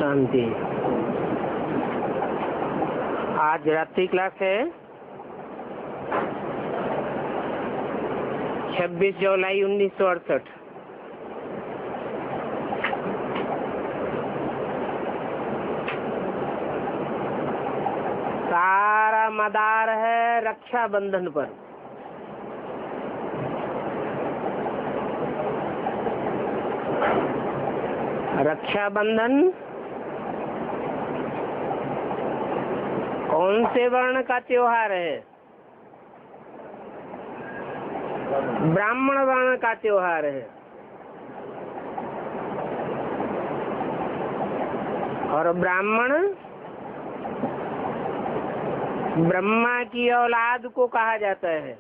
शांति। आज रात्रि क्लास है 26 जुलाई 1968। सारा मदार है रक्षाबंधन पर। रक्षाबंधन कौन से वर्ण का त्योहार है? ब्राह्मण वर्ण का त्योहार है। और ब्राह्मण ब्रह्मा की औलाद को कहा जाता है।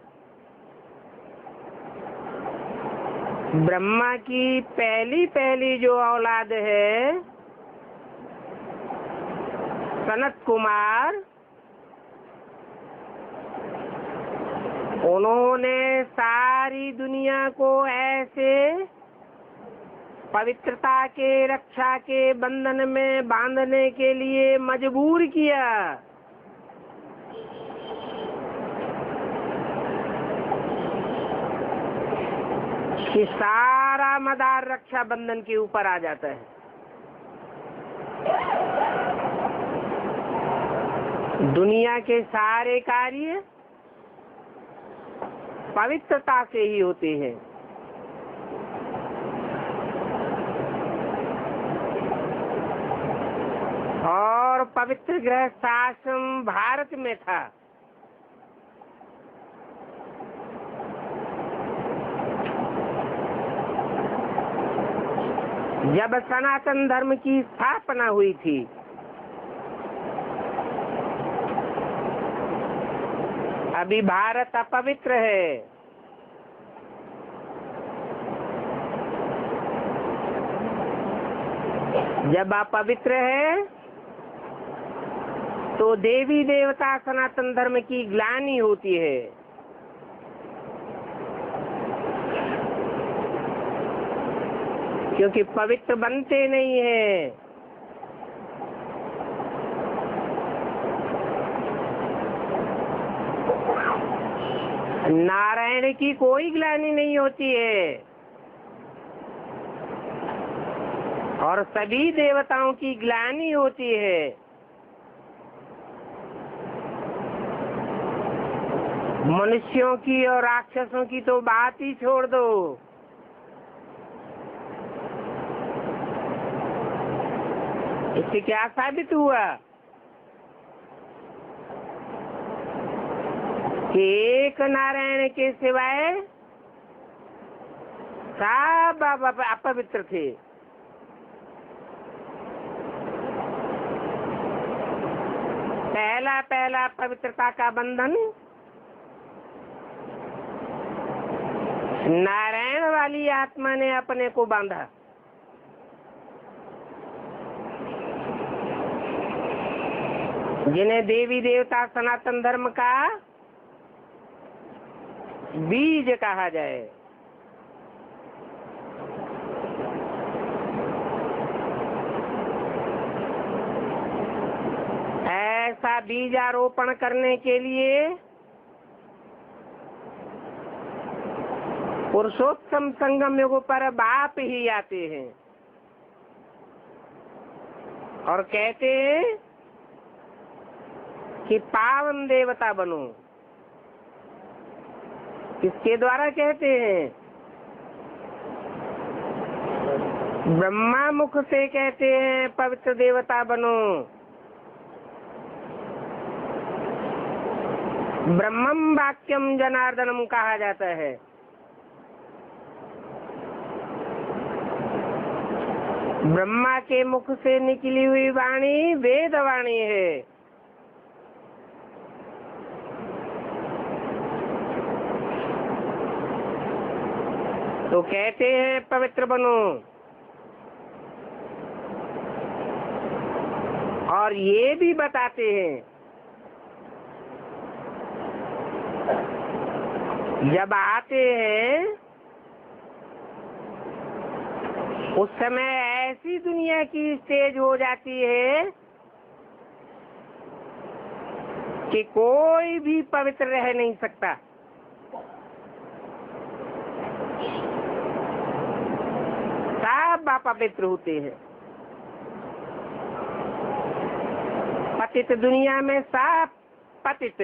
ब्रह्मा की पहली जो औलाद है सनत कुमार, उन्होंने सारी दुनिया को ऐसे पवित्रता के रक्षा के बंधन में बांधने के लिए मजबूर किया कि सारा मदार रक्षा बंधन के ऊपर आ जाता है। दुनिया के सारे कार्य पवित्रता से ही होते हैं। और पवित्र गृहस्थाश्रम भारत में था। जब सनातन धर्म की स्थापना हुई थी, अभी भारत अपवित्र है। जब अपवित्र है तो देवी देवता सनातन धर्म की ग्लानि होती है। क्योंकि पवित्र बनते नहीं है। नारायण की कोई ग्लानि नहीं होती है और सभी देवताओं की ग्लानि होती है। मनुष्यों की और राक्षसों की तो बात ही छोड़ दो। इससे क्या साबित हुआ कि एक नारायण के सिवाय सब अपवित्र थे। पहला पवित्रता का बंधन नारायण वाली आत्मा ने अपने को बांधा। जिन्हें देवी देवता सनातन धर्म का बीज कहा जाए। ऐसा बीजारोपण करने के लिए पुरुषोत्तम संगम युग पर बाप ही आते हैं और कहते हैं कि पावन देवता बनो। किसके द्वारा कहते हैं? ब्रह्मा मुख से कहते हैं पवित्र देवता बनो। ब्रह्मम वाक्यम जनार्दनम कहा जाता है। ब्रह्मा के मुख से निकली हुई वाणी वेद वाणी है। तो कहते हैं पवित्र बनो। और ये भी बताते हैं जब आते हैं उस समय ऐसी दुनिया की स्टेज हो जाती है कि कोई भी पवित्र रह नहीं सकता। सब अपवित्र होते हैं। पतित दुनिया में सब पतित।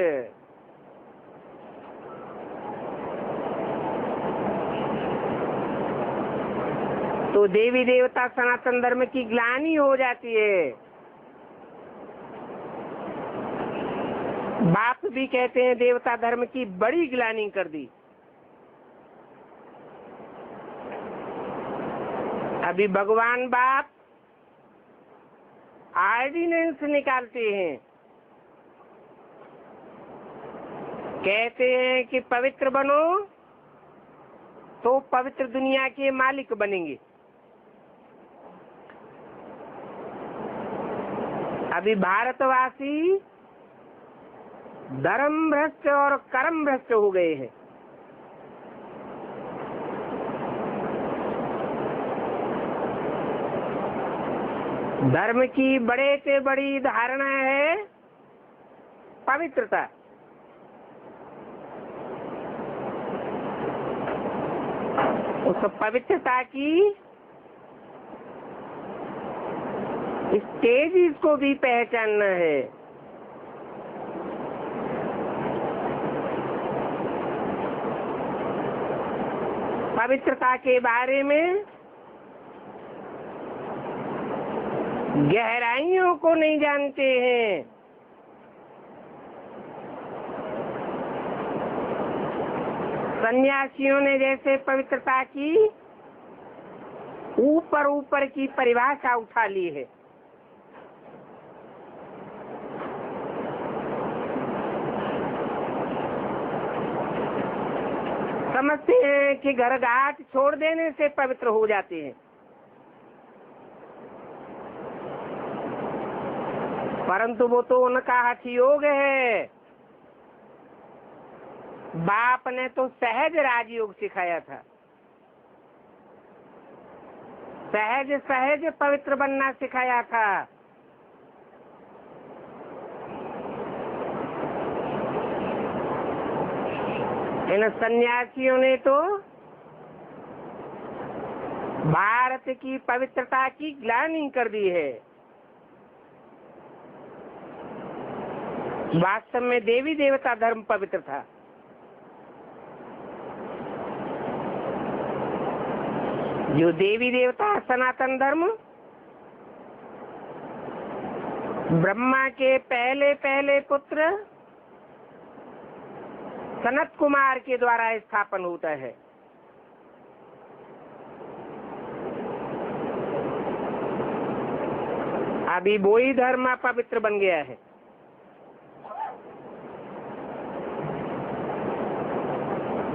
तो देवी देवता सनातन धर्म की ग्लानि हो जाती है। बाप भी कहते हैं देवता धर्म की बड़ी ग्लानि कर दी। अभी भगवान बाप ऑर्डिनेंस निकालते हैं, कहते हैं कि पवित्र बनो तो पवित्र दुनिया के मालिक बनेंगे। अभी भारतवासी धर्म भ्रष्ट और कर्म भ्रष्ट हो गए हैं। धर्म की बड़े से बड़ी धारणा है पवित्रता। उस पवित्रता की स्टेज को भी पहचानना है। पवित्रता के बारे में गहराइयों को नहीं जानते हैं। सन्यासियों ने जैसे पवित्रता की ऊपर ऊपर की परिभाषा उठा ली है। समझते हैं कि घर घाट छोड़ देने से पवित्र हो जाते हैं, परंतु वो तो उनका हठ योग है। बाप ने तो सहज राजयोग सिखाया था, सहज सहज पवित्र बनना सिखाया था। इन सन्यासियों ने तो भारत की पवित्रता की ग्लानि कर दी है। वास्तव में देवी देवता धर्म पवित्र था। जो देवी देवता सनातन धर्म ब्रह्मा के पहले पहले पुत्र सनत कुमार के द्वारा स्थापन होता है। अभी वही धर्म पवित्र बन गया है।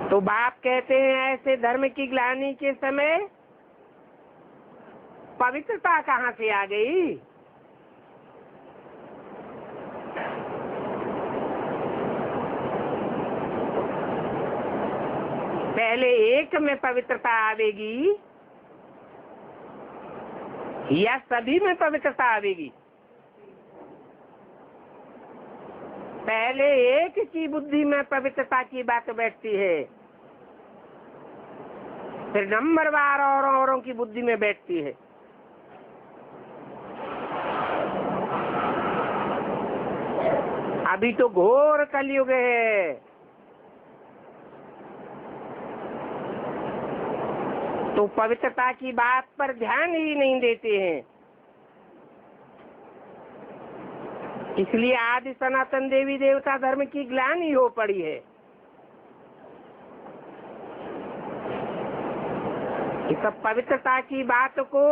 तो बाप कहते हैं ऐसे धर्म की ग्लानि के समय पवित्रता कहाँ से आ गई? पहले एक में पवित्रता आवेगी या सभी में पवित्रता आवेगी? पहले एक की बुद्धि में पवित्रता की बात बैठती है, फिर नंबरवार औरों की बुद्धि में बैठती है। अभी तो घोर कलयुग है। तो पवित्रता की बात पर ध्यान ही नहीं देते हैं। इसलिए आदि सनातन देवी देवता धर्म की ग्लानि हो पड़ी है। इस पवित्रता की बात को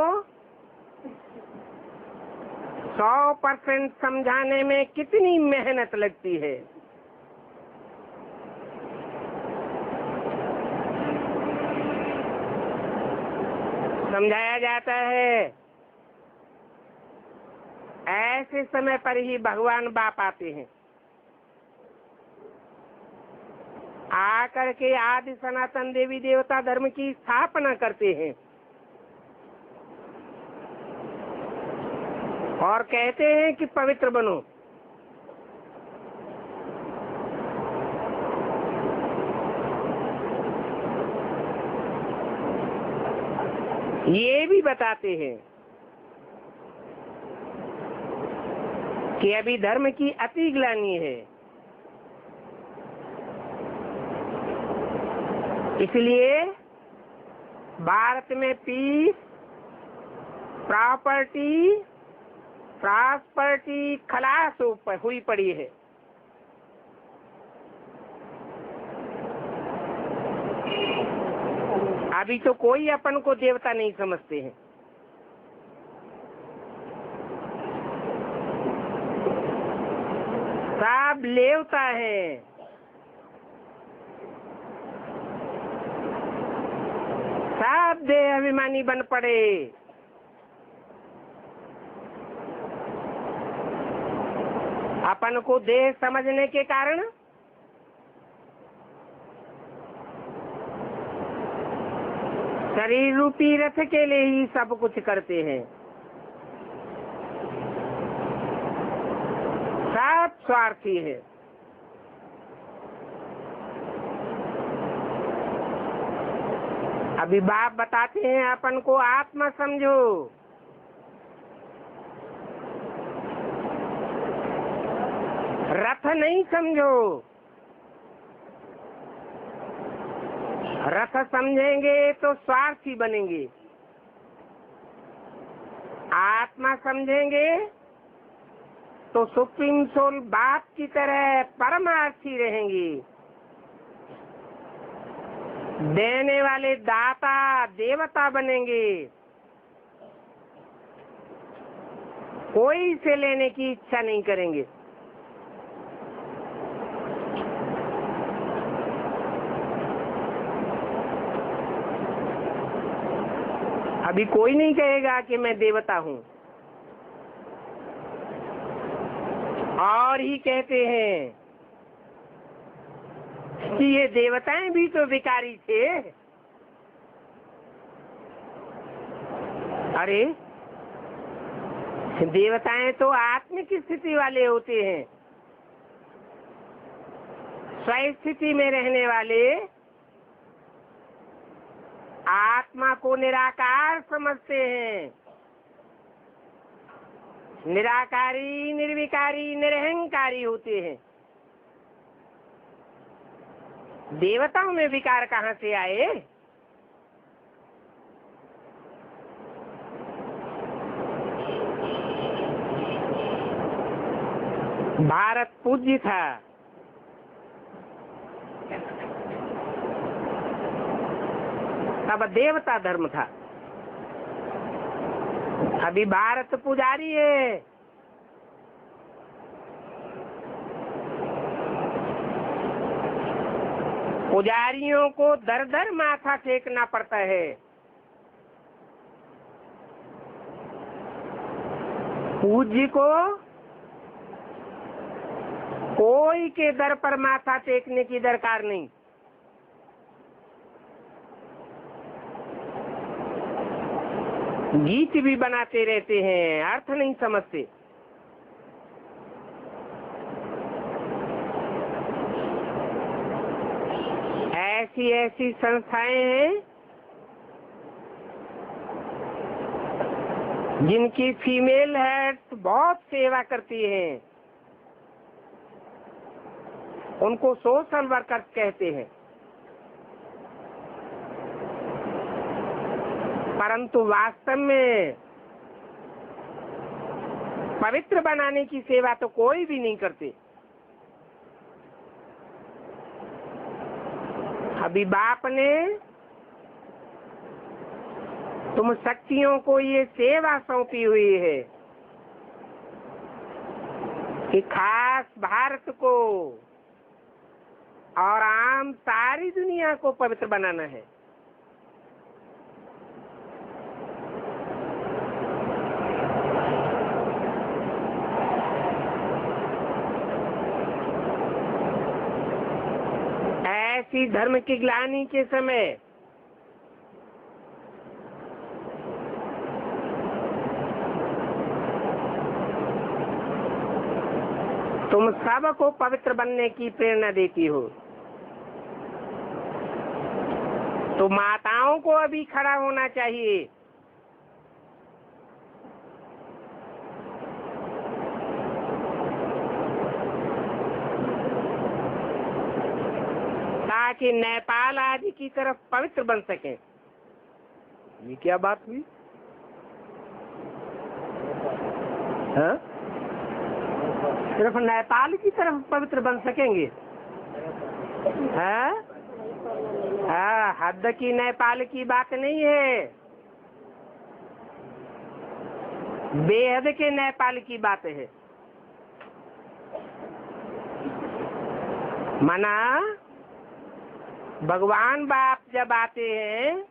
100% समझाने में कितनी मेहनत लगती है। समझाया जाता है ऐसे समय पर ही भगवान बाप आते हैं, आकर के आदि सनातन देवी देवता धर्म की स्थापना करते हैं। और कहते हैं कि पवित्र बनो। ये भी बताते हैं कि अभी धर्म की अति ग्लानि है, इसलिए भारत में पीस, प्रॉपर्टी खलास हुई पड़ी है। अभी तो कोई अपन को देवता नहीं समझते हैं। सब लेवता है। सब देह अभिमानी बन पड़े। अपन को देह समझने के कारण शरीर रूपी रथ के लिए ही सब कुछ करते हैं। सब स्वार्थी है। अभी बाप बताते हैं अपन को आत्मा समझो। रथ नहीं समझो। रथ समझेंगे तो स्वार्थी बनेंगे। आत्मा समझेंगे तो सुप्रीम सोल बाप की तरह परमार्थी रहेंगे। देने वाले दाता देवता बनेंगे। कोई से लेने की इच्छा नहीं करेंगे। अभी कोई नहीं कहेगा कि मैं देवता हूँ। और ही कहते हैं कि ये देवताएं भी तो विकारी थे। अरे देवताएं तो आत्मिक स्थिति वाले होते हैं, स्वस्थिति में रहने वाले, आत्मा को निराकार समझते हैं। निराकारी, निर्विकारी, निरहंकारी होते हैं। देवताओं में विकार कहाँ से आए? भारत पूज्य था, तब देवता धर्म था। अभी भारत पुजारी है। पुजारियों को दर दर माथा टेकना पड़ता है। पूज्य को कोई के दर पर माथा टेकने की दरकार नहीं। गीत भी बनाते रहते हैं, अर्थ नहीं समझते। ऐसी ऐसी संस्थाएं हैं जिनकी फीमेल हेड्स बहुत सेवा करती हैं। उनको सोशल वर्कर्स कहते हैं। परंतु वास्तव में पवित्र बनाने की सेवा तो कोई भी नहीं करते। अभी बाप ने तुम शक्तियों को ये सेवा सौंपी हुई है कि खास भारत को और आम सारी दुनिया को पवित्र बनाना है। ऐसी धर्म की ग्लानि के समय तुम सबको पवित्र बनने की प्रेरणा देती हो। तो माताओं को अभी खड़ा होना चाहिए। ताकि नेपाल आदि की तरफ पवित्र बन सके। ये क्या बात हुई? हाँ? सिर्फ नेपाल की तरफ पवित्र बन सकेंगे? हाँ? हाँ, हद की नेपाल की बात नहीं है, बेहद के नेपाल की बात है। मना भगवान बाप जब आते हैं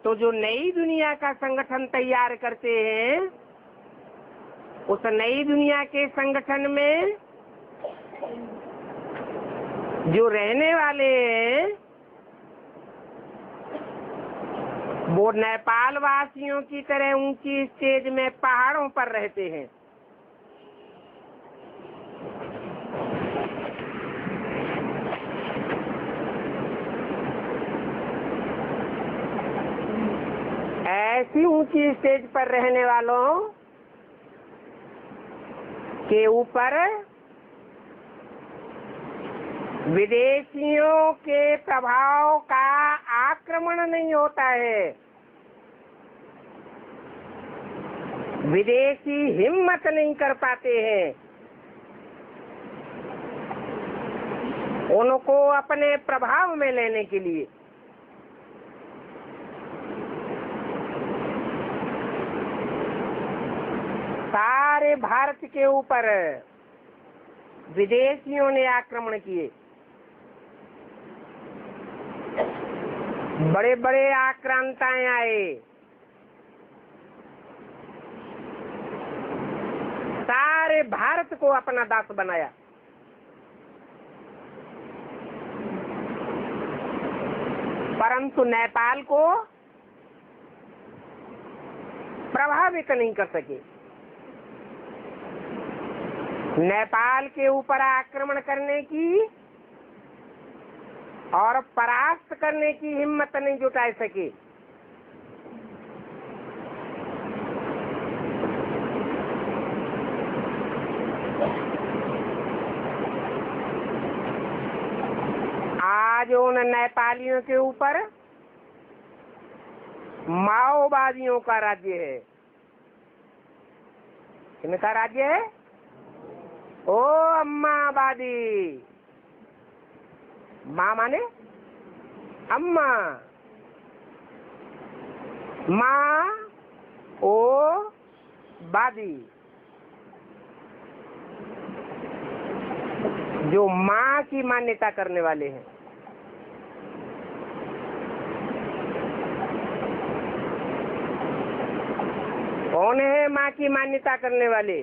तो जो नई दुनिया का संगठन तैयार करते हैं, उस नई दुनिया के संगठन में जो रहने वाले हैं वो नेपाल वासियों की तरह ऊंची स्टेज में पहाड़ों पर रहते हैं। ऐसी ऊंची स्टेज पर रहने वालों के ऊपर विदेशियों के प्रभाव का आक्रमण नहीं होता है। विदेशी हिम्मत नहीं कर पाते हैं उनको अपने प्रभाव में लेने के लिए। सारे भारत के ऊपर विदेशियों ने आक्रमण किए। बड़े बड़े आक्रांताएं आए, सारे भारत को अपना दास बनाया। परंतु नेपाल को प्रभावित नहीं कर सके। नेपाल के ऊपर आक्रमण करने की और परास्त करने की हिम्मत नहीं जुटा सके। आज उन नेपालियों के ऊपर माओवादियों का राज्य है। किनका राज्य है? ओ अम्मावादी। माँ माने अम्मा, माँ ओ वादी। जो माँ की मान्यता करने वाले हैं। कौन है माँ की मान्यता करने वाले?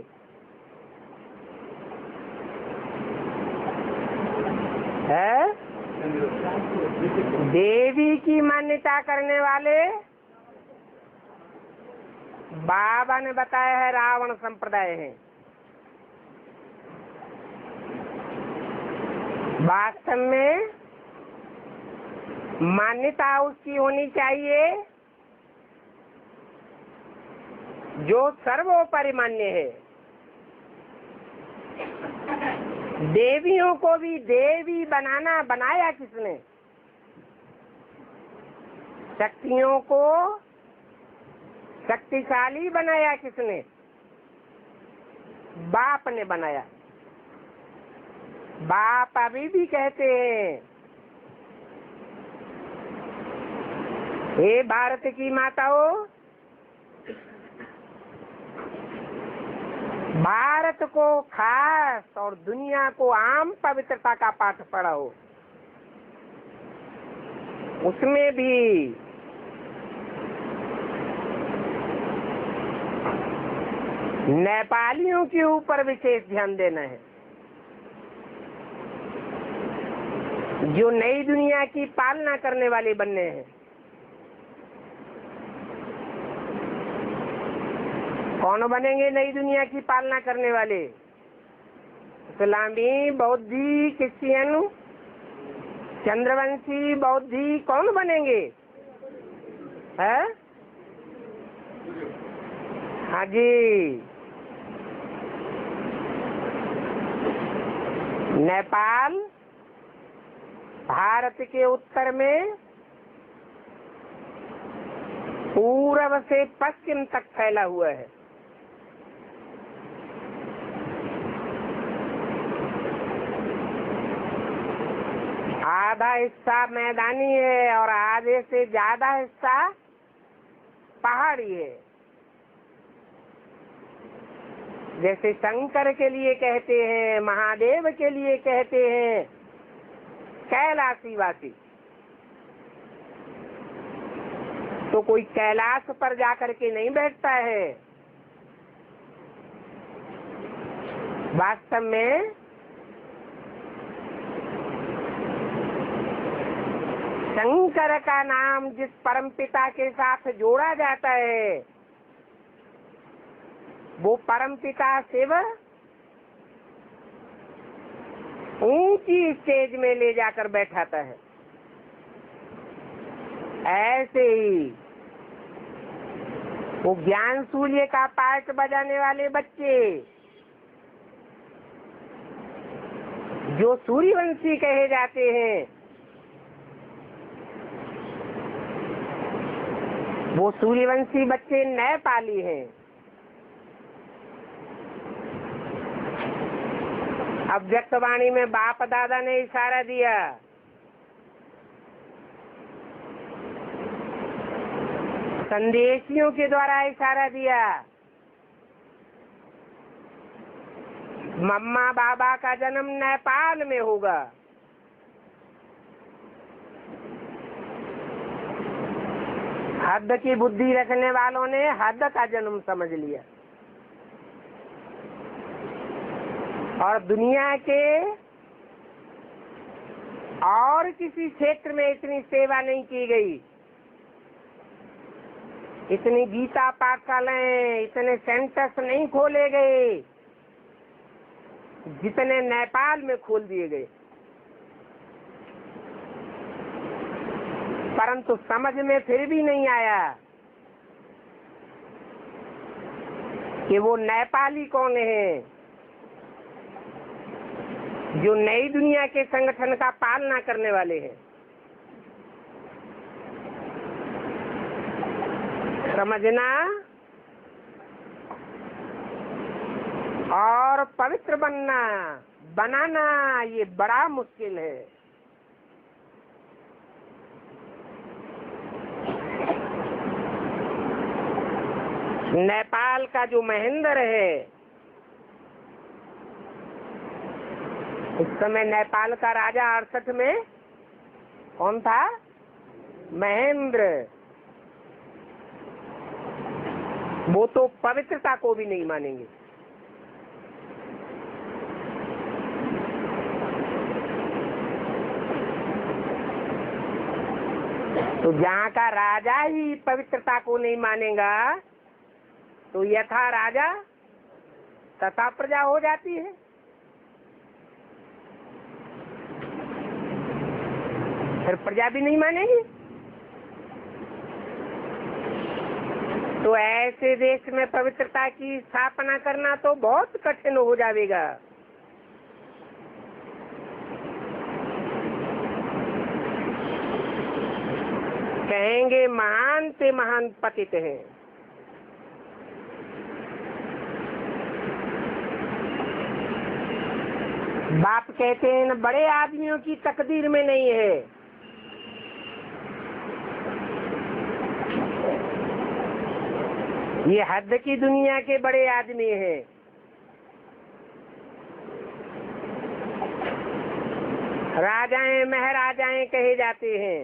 है देवी की मान्यता करने वाले। बाबा ने बताया है रावण संप्रदाय है। वास्तव में मान्यता उसकी होनी चाहिए जो सर्वोपरि मान्य है। देवियों को भी देवी बनाया किसने? शक्तियों को शक्तिशाली बनाया किसने? बाप ने बनाया। बाप अभी भी कहते हैं, हे भारत की माताओं, भारत को खास और दुनिया को आम पवित्रता का पाठ पढ़ाओ। उसमें भी नेपालियों के ऊपर विशेष ध्यान देना है, जो नई दुनिया की पालना करने वाले बनने हैं। कौन बनेंगे नई दुनिया की पालना करने वाले? इस्लामी, बौद्धि, क्रिश्चियन, चंद्रवंशी, बौद्धि कौन बनेंगे? है? हाँ जी। नेपाल भारत के उत्तर में पूर्व से पश्चिम तक फैला हुआ है। आधा हिस्सा मैदानी है और आधे से ज्यादा हिस्सा पहाड़ी है। जैसे शंकर के लिए कहते हैं, महादेव के लिए कहते हैं कैलाशीवासी, तो कोई कैलाश पर जाकर के नहीं बैठता है। वास्तव में शंकर का नाम जिस परमपिता के साथ जोड़ा जाता है, वो परमपिता शिव ऊंची स्टेज में ले जाकर बैठाता है। ऐसे ही वो ज्ञान सूर्य का पाठ बजाने वाले बच्चे जो सूर्यवंशी कहे जाते हैं, वो सूर्यवंशी बच्चे नेपाली हैं। अव्यक्तवाणी में बाप दादा ने इशारा दिया, संदेशियों के द्वारा इशारा दिया, मम्मा बाबा का जन्म नेपाल में होगा। हद की बुद्धि रखने वालों ने हद का जन्म समझ लिया और दुनिया के और किसी क्षेत्र में इतनी सेवा नहीं की गई, इतनी गीता पाठशालाएं, इतने सेंटर्स नहीं खोले गए जितने नेपाल में खोल दिए गए। परंतु समझ में फिर भी नहीं आया कि वो नेपाली कौन है जो नई दुनिया के संगठन का पालना करने वाले हैं। समझना और पवित्र बनाना ये बड़ा मुश्किल है। नेपाल का जो महेंद्र है, उस समय नेपाल का राजा 68 में कौन था? महेंद्र। वो तो पवित्रता को भी नहीं मानेंगे। तो जहाँ का राजा ही पवित्रता को नहीं मानेगा तो यथा राजा तथा प्रजा हो जाती है। फिर प्रजा भी नहीं मानेगी। तो ऐसे देश में पवित्रता की स्थापना करना तो बहुत कठिन हो जाएगा। कहेंगे महान से महान पतित है। बाप कहते हैं बड़े आदमियों की तकदीर में नहीं है। ये हद की दुनिया के बड़े आदमी हैं। राजाएं महाराजाएं कहे जाते हैं।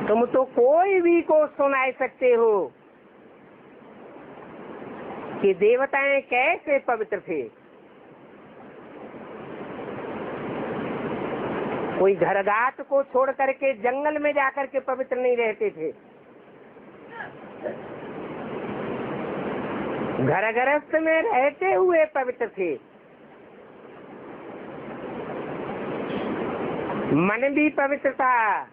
तुम तो कोई भी को सुना सकते हो कि देवताएं कैसे पवित्र थे। कोई घरघाट को छोड़ करके जंगल में जाकर के पवित्र नहीं रहते थे। घर गृहस्थ में रहते हुए पवित्र थे। मन भी पवित्र था,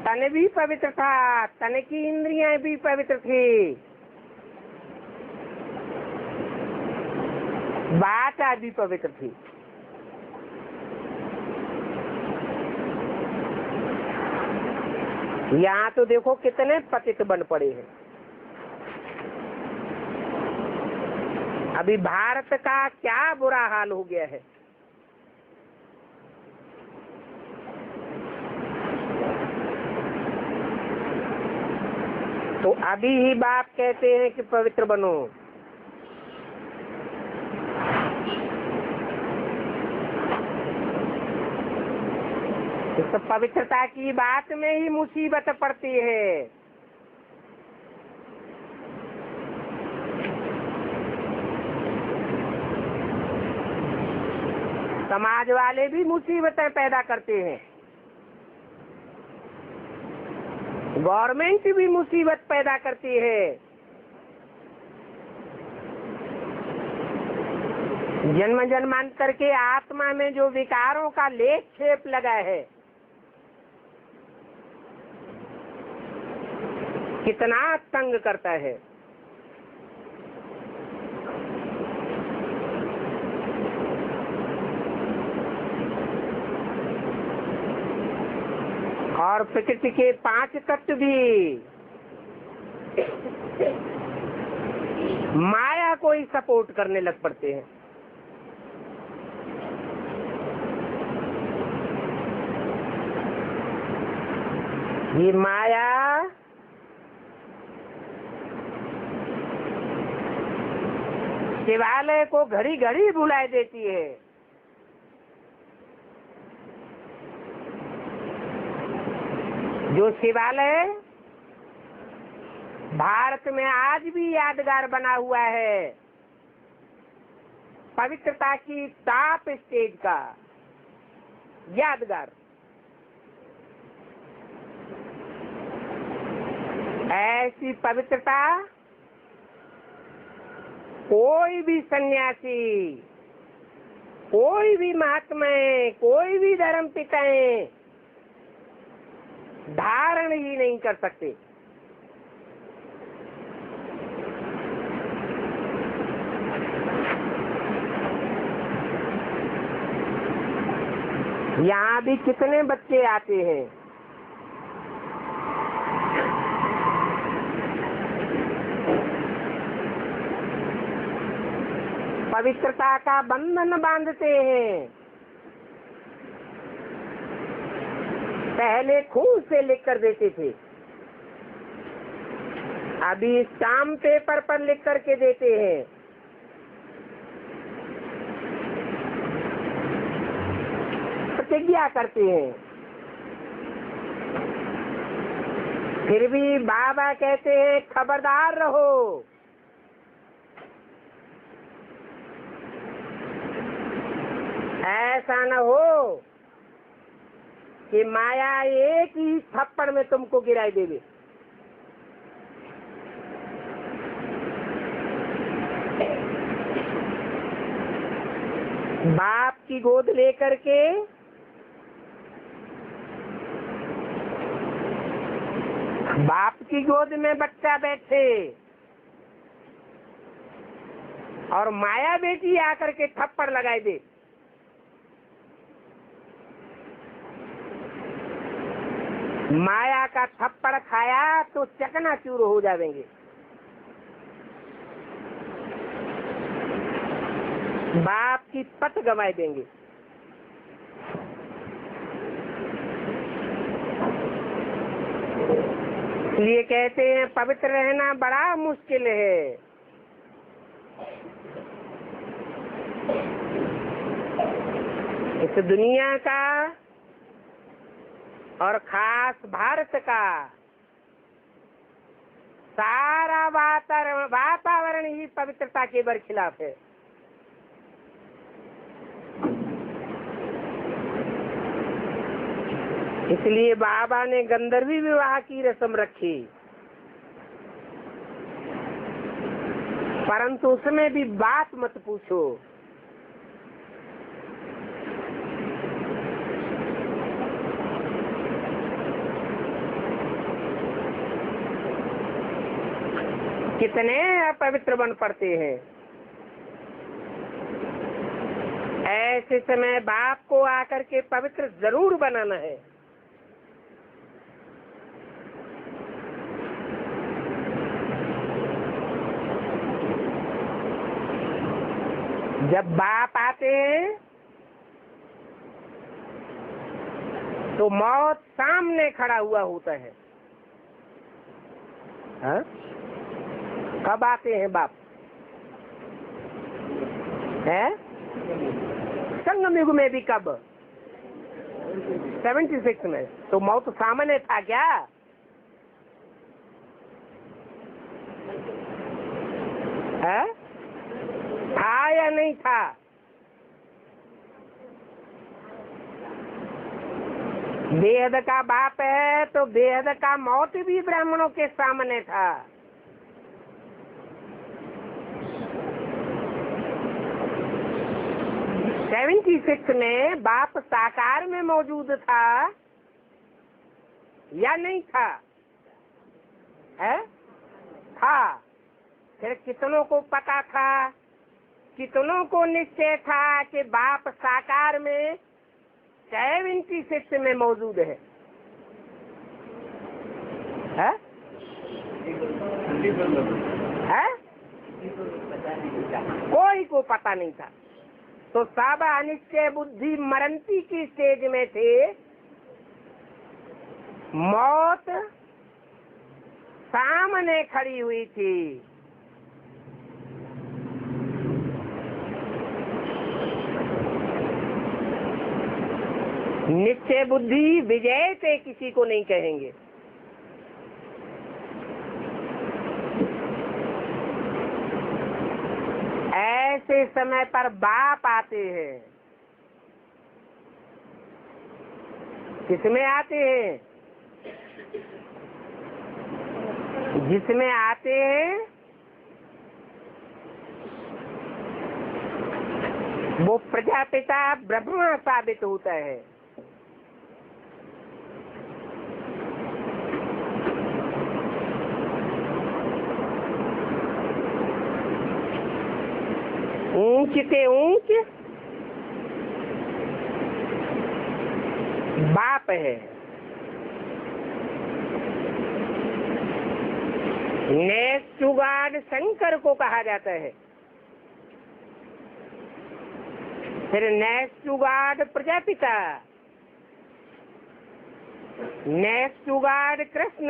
तन भी पवित्र था, तन की इंद्रियां भी पवित्र थी, वाचा भी पवित्र थी। यहाँ तो देखो कितने पतित बन पड़े हैं। अभी भारत का क्या बुरा हाल हो गया है। तो अभी ही बाप कहते हैं कि पवित्र बनो। तो पवित्रता की बात में ही मुसीबत पड़ती है। समाज वाले भी मुसीबतें पैदा करते हैं, गवर्नमेंट भी मुसीबत पैदा करती है, जन्म जन्मांतर के आत्मा में जो विकारों का लेप छेप लगा है, कितना तंग करता है। और प्रकृति के 5 तत्व भी माया को ही सपोर्ट करने लग पड़ते हैं। ये माया शिवालय को घड़ी घड़ी भुला देती है। जो शिवालय भारत में आज भी यादगार बना हुआ है, पवित्रता की टॉप स्टेज का यादगार, ऐसी पवित्रता कोई भी सन्यासी, कोई भी महात्मा, कोई भी धर्म पिताएं धारण ही नहीं कर सकते। यहाँ भी कितने बच्चे आते हैं, पवित्रता का बंधन बांधते हैं। पहले खून से लिख कर देते थे, अभी स्टाम्प पेपर पर लिख करके देते हैं। प्रतिज्ञा करते हैं। फिर भी बाबा कहते हैं खबरदार रहो, ऐसा न हो कि माया एक ही थप्पड़ में तुमको गिराई देवे। बाप की गोद लेकर के बाप की गोद में बच्चा बैठे और माया बेटी आकर के थप्पड़ लगाए दे। माया का थप्पड़ खाया तो चकनाचूर हो जाएंगे। बाप की पत गंवाए देंगे। इसलिए कहते हैं पवित्र रहना बड़ा मुश्किल है। इस दुनिया का और खास भारत का सारा वातावरण ही पवित्रता के बरखिलाफ है। इसलिए बाबा ने गंधर्वी विवाह की रस्म रखी, परंतु उसमें भी बात मत पूछो। कितने अपवित्र बन पड़ते हैं। ऐसे समय बाप को आकर के पवित्र जरूर बनाना है। जब बाप आते हैं तो मौत सामने खड़ा हुआ होता है। हा? कब आते हैं बाप? है संगम युग में भी कब? 76 में। तो मौत सामने था क्या? है? था या नहीं था? बेहद का बाप है तो बेहद का मौत भी ब्राह्मणों के सामने था। सेवेंटी 76 में बाप साकार में मौजूद था या नहीं था? है? था। फिर कितनों को पता था, कितनों को निश्चय था कि बाप साकार में 76 में मौजूद है? है? है? कोई को पता नहीं था। तो सब अनिश्चय बुद्धि मरंती की स्टेज में थे। मौत सामने खड़ी हुई थी। निश्चय बुद्धि विजय से किसी को नहीं कहेंगे। ऐसे समय पर बाप आते हैं। किसमें आते हैं? जिसमें आते हैं वो प्रजापिता ब्रह्मा साबित होता है। ऊंच से ऊंच बाप है। नेक्स्ट टू गॉड शंकर को कहा जाता है। फिर next to God Prajapita, next to God Krishna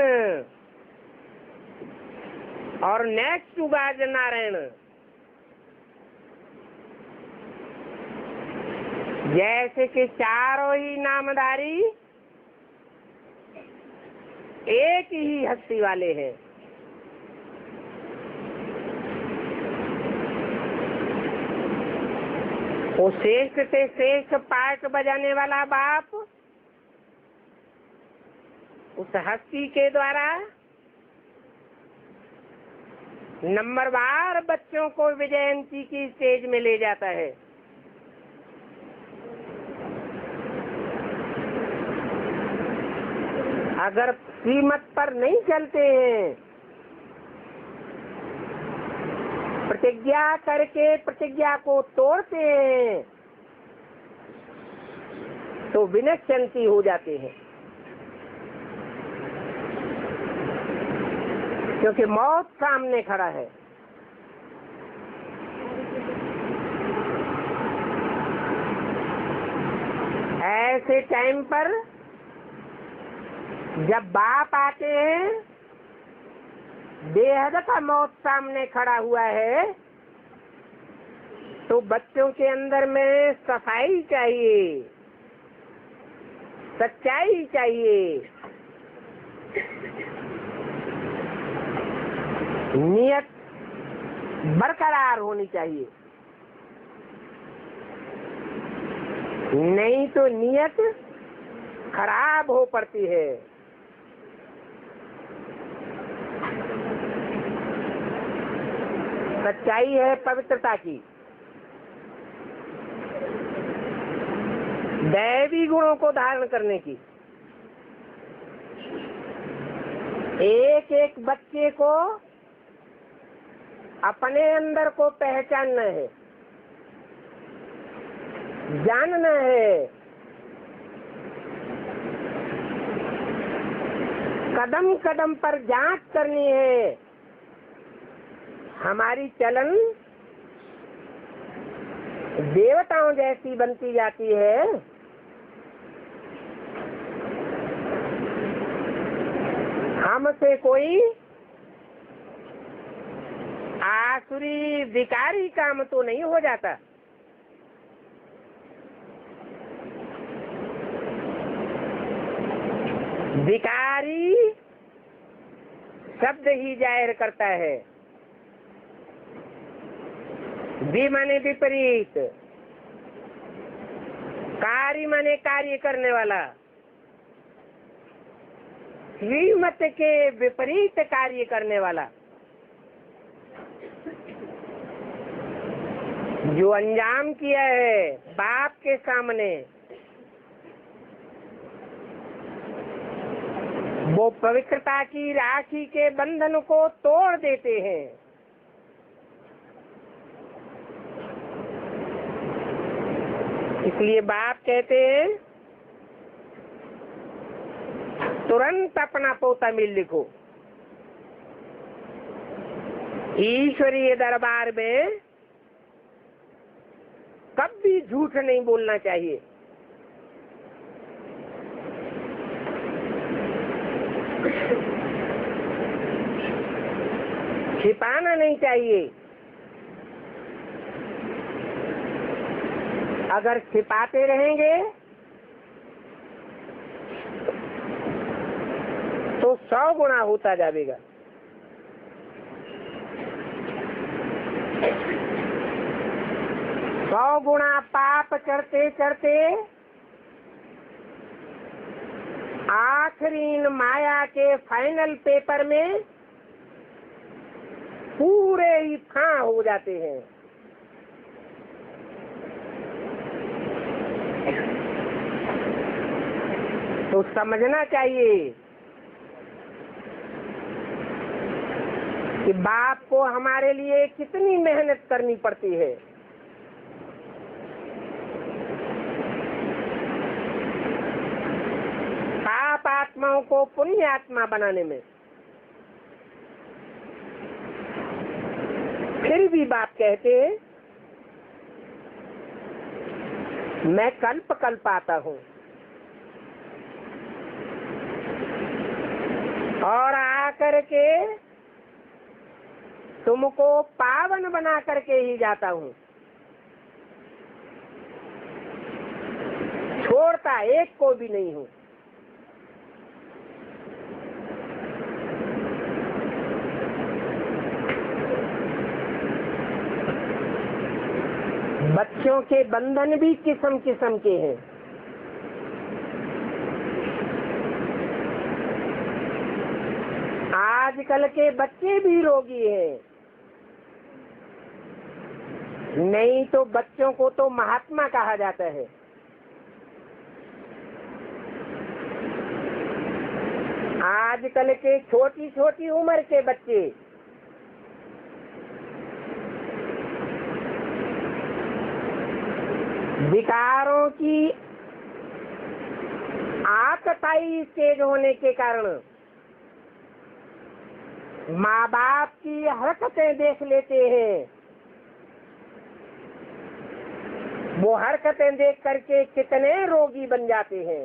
और नेक्स्ट टू गॉड नारायण। जैसे कि चारों ही नामधारी एक ही हस्ती वाले हैं। वो श्रेष्ठ से श्रेष्ठ पार्ट बजाने वाला बाप उस हस्ती के द्वारा नंबरवार बच्चों को विजयंती की स्टेज में ले जाता है। अगर कीमत पर नहीं चलते हैं, प्रतिज्ञा करके प्रतिज्ञा को तोड़ते हैं, तो विनश्यंती हो जाते हैं। क्योंकि मौत सामने खड़ा है। ऐसे टाइम पर जब बाप आते हैं, बेहद का मौत सामने खड़ा हुआ है, तो बच्चों के अंदर में सफाई चाहिए, सच्चाई चाहिए, नियत बरकरार होनी चाहिए। नहीं तो नियत खराब हो पड़ती है। सच्चाई है पवित्रता की, दैवी गुणों को धारण करने की। एक एक बच्चे को अपने अंदर को पहचानना है, जानना है, कदम कदम पर जांच करनी है। हमारी चलन देवताओं जैसी बनती जाती है, हमसे कोई आसुरी विकारी काम तो नहीं हो जाता। विकारी शब्द ही जाहिर करता है, वि माने विपरीत, कार्य माने कार्य करने वाला, श्रीमत के विपरीत कार्य करने वाला। जो अंजाम किया है बाप के सामने, वो पवित्रता की राखी के बंधन को तोड़ देते हैं। इसलिए बाप कहते हैं तुरंत अपना पोता मिल लिखो। ईश्वरीय दरबार में कभी झूठ नहीं बोलना चाहिए। छिपाना नहीं चाहिए। अगर छिपाते रहेंगे तो 100 गुना होता जाएगा। सौ गुना पाप करते करते आखिरी माया के फाइनल पेपर में पूरे ही फां हो जाते हैं। तो समझना चाहिए कि बाप को हमारे लिए कितनी मेहनत करनी पड़ती है। पाप आत्माओं को पुण्य आत्मा बनाने में। फिर भी बाप कहते हैं मैं कल्प कल्प आता हूँ और आकर के तुमको पावन बना करके ही जाता हूँ। छोड़ता एक को भी नहीं हूँ। बच्चों के बंधन भी किस्म किस्म के हैं। आजकल के बच्चे भी रोगी हैं। नहीं तो बच्चों को तो महात्मा कहा जाता है। आजकल के छोटी छोटी उम्र के बच्चे विकारों की आतताई स्टेज होने के कारण माँ बाप की हरकतें देख लेते हैं। वो हरकतें देख करके कितने रोगी बन जाते हैं।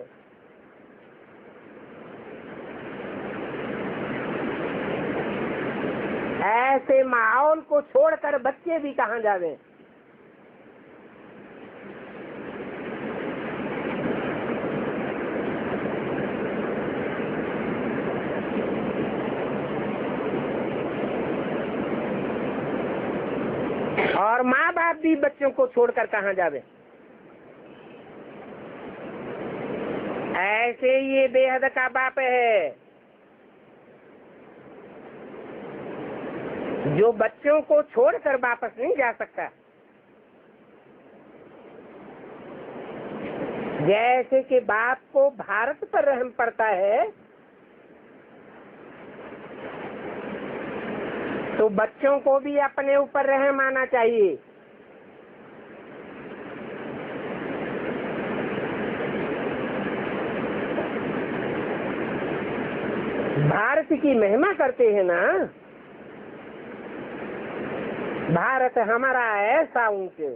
ऐसे माहौल को छोड़कर बच्चे भी कहाँ जावें। और माँ बाप भी बच्चों को छोड़कर कहाँ जावे। ऐसे ही ये बेहद का बाप है जो बच्चों को छोड़कर वापस नहीं जा सकता। जैसे कि बाप को भारत पर रहम पड़ता है, तो बच्चों को भी अपने ऊपर रहम आना चाहिए। भारत की महिमा करते हैं ना, भारत हमारा ऐसा ऊंचे,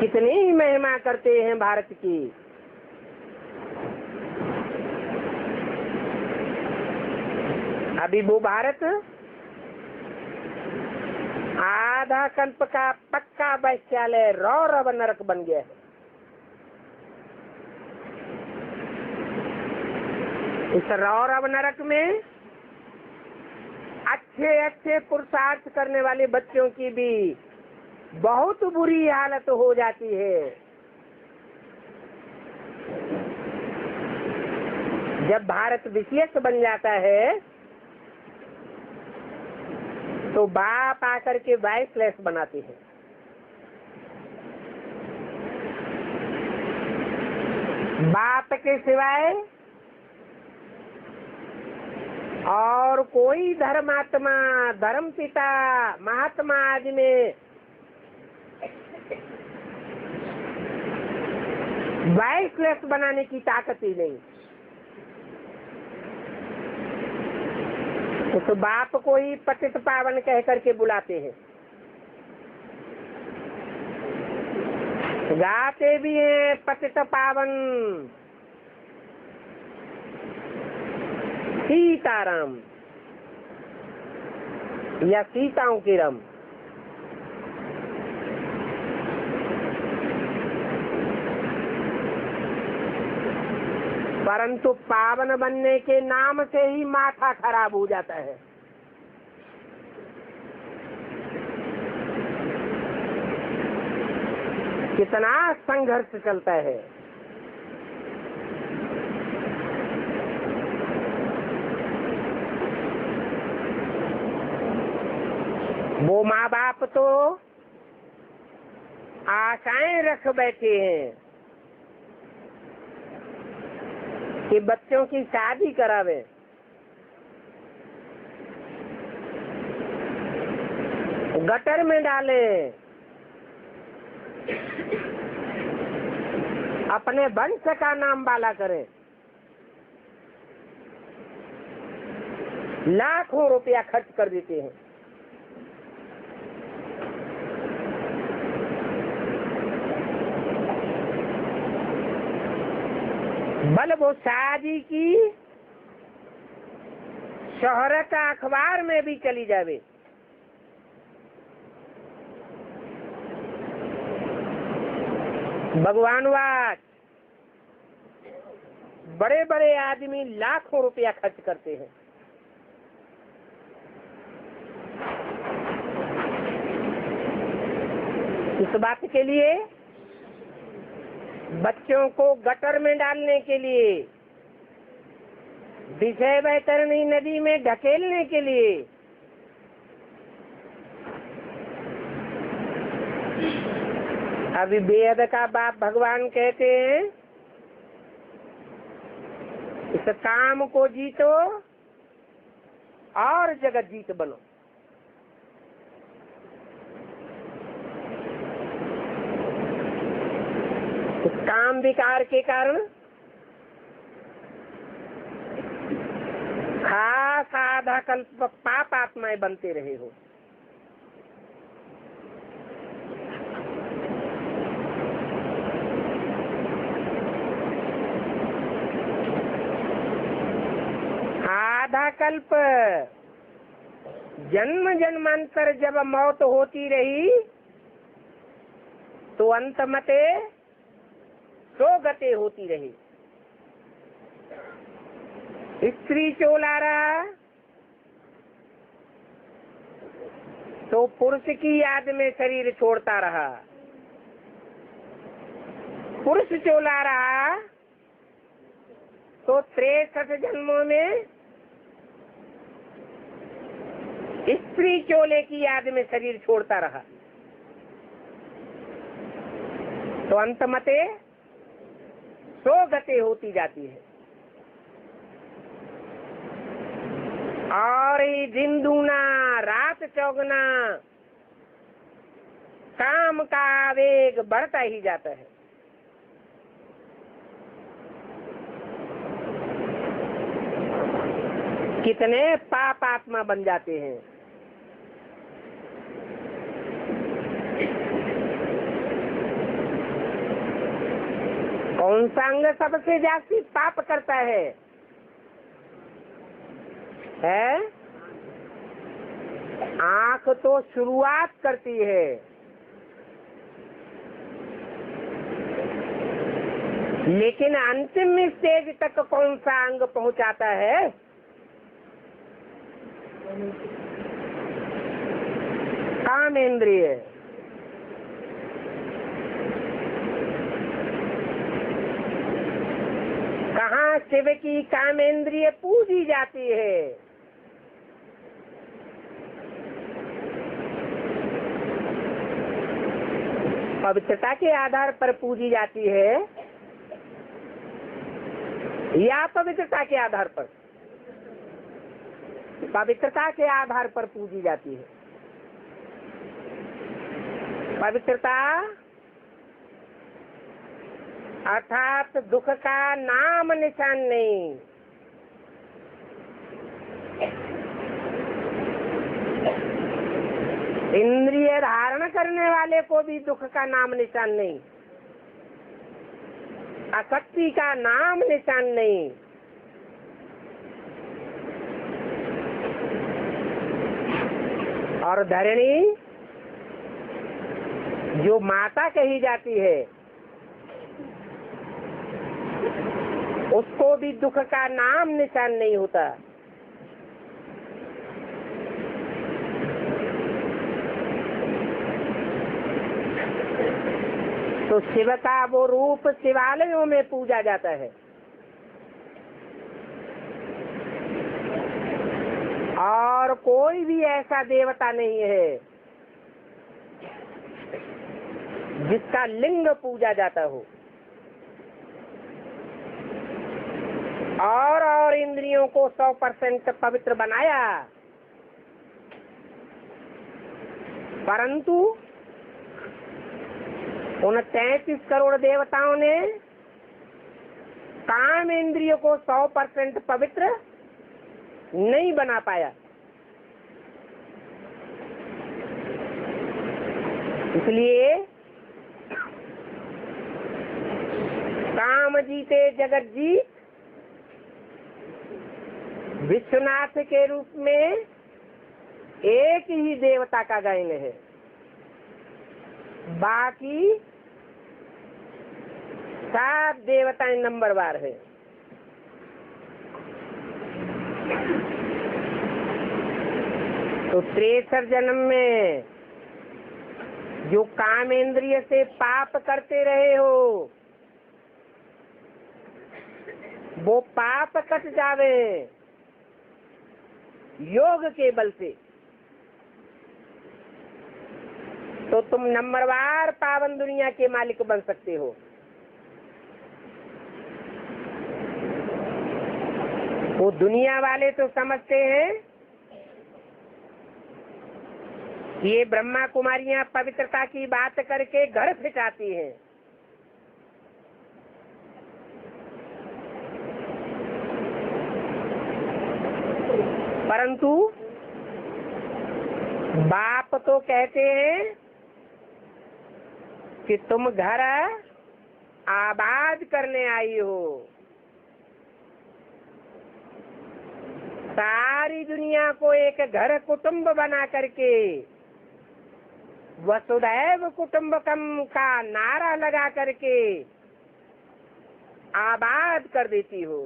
कितनी ही महिमा करते हैं भारत की। अभी वो भारत आधा कल्प का पक्का वैश्यालय रौरव नरक बन गया है। इस रौरव नरक में अच्छे अच्छे पुरुषार्थ करने वाले बच्चों की भी बहुत बुरी हालत हो जाती है। जब भारत विशेष बन जाता है तो बाप आकर के वाइसलेस बनाते हैं। बाप के सिवाय और कोई धर्मात्मा, धर्म पिता, महात्मा आदि में वाइसलेस बनाने की ताकत ही नहीं। तो बाप को ही पतित पावन कह करके बुलाते हैं। गाते भी हैं पतित पावन सीताराम या सीताओं की रम। परंतु पावन बनने के नाम से ही माथा खराब हो जाता है। कितना संघर्ष चलता है। वो माँ बाप तो आशाएं रख बैठे हैं कि बच्चों की शादी करावे, गटर में डाले, अपने वंश का नाम बाला करें, लाखों रुपया खर्च कर देते हैं। बल वो शादी की शोहरत अखबार में भी चली जावे, भगवानवाद बड़े बड़े आदमी लाखों रुपया खर्च करते हैं। इस बात के लिए, बच्चों को गटर में डालने के लिए, विषय वैतरणी नदी में ढकेलने के लिए अभी बेहद का बाप भगवान कहते हैं, इस काम को जीतो और जगत जीत बनो। इस काम विकार के कारण खास आधा कल्प पाप आत्माएं बनते रहे हो। आधा कल्प जन्म जन्मांतर जब मौत होती रही तो अंत मते सो गते होती रही। स्त्री चोला रहा तो पुरुष की याद में शरीर छोड़ता रहा। पुरुष चोला रहा तो 63 जन्मों में स्त्री चोले की याद में शरीर छोड़ता रहा, तो अंतमते सो गते होती जाती है। और ही दिन दूना रात चौगुना काम का वेग बढ़ता ही जाता है। कितने पाप आत्मा बन जाते हैं। कौन सा अंग सबसे ज्यादा पाप करता है? आंख तो शुरुआत करती है, लेकिन अंतिम स्टेज तक कौन सा अंग पहुंचाता है? कामेंद्रिय। कहाँ शिव की कामेंद्रिय पूजी जाती है? पवित्रता के आधार पर पूजी जाती है या पवित्रता के आधार पर? पवित्रता के आधार पर पूजी जाती है। पवित्रता अर्थात दुख का नाम निशान नहीं। इंद्रिय धारण करने वाले को भी दुख का नाम निशान नहीं, आसक्ति का नाम निशान नहीं। और धरणी जो माता कही जाती है, उसको भी दुख का नाम निशान नहीं होता। तो शिव का वो रूप शिवालयों में पूजा जाता है। और कोई भी ऐसा देवता नहीं है जिसका लिंग पूजा जाता हो। और इंद्रियों को 100% पवित्र बनाया, परंतु उन 33 करोड़ देवताओं ने काम इंद्रियों को 100% पवित्र नहीं बना पाया। इसलिए काम जीते जगत जीत विश्वनाथ के रूप में एक ही देवता का गायन है, बाकी 7 देवताएं नंबरवार है। तो 63 जन्म में जो कामेंद्रिय से पाप करते रहे हो, वो पाप कट जावे योग के बल से, तो तुम नंबरवार पावन दुनिया के मालिक बन सकते हो। वो दुनिया वाले तो समझते हैं ये ब्रह्मा कुमारियां पवित्रता की बात करके घर फिटाती हैं, परंतु बाप तो कहते हैं कि तुम घर आबाद करने आई हो। सारी दुनिया को एक घर कुटुंब बना करके वसुधैव कुटुंबकम का नारा लगा करके आबाद कर देती हो।